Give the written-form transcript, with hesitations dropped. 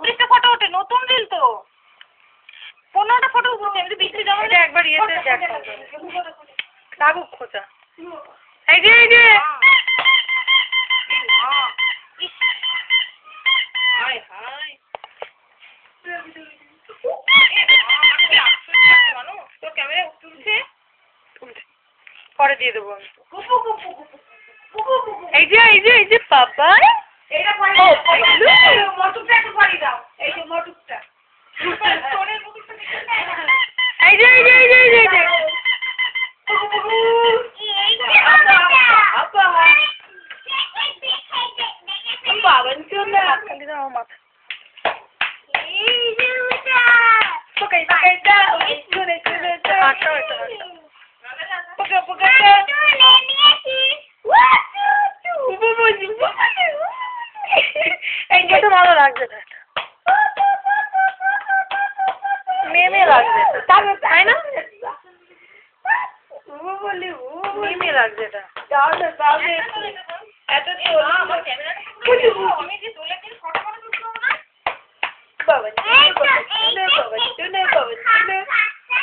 36টা photo ওঠে, নতুন reel তো 15টা ফটো উঠছে। এমনি বৃষ্টি জমা এটা একবার ইয়েতে দেখ লাগুক খোঁচা। এই যে হাই হাই তোর ক্যামেরা তুলছে পরে দিয়ে দেবো আমি। এই যে পাপা এইটা পরে মটুকটা একটু পরে দাও, এই যে মটুকটা তোরের মটুকটা এই যে বাবান চলে খালি দাও মাথা। পকাই দাও চলে হাতটা হয়তো পকা পকা এই যে তো ভালো লাগছে না, মেয়ে লাগছে তাই না? মেয়ে লাগছে এটা। এত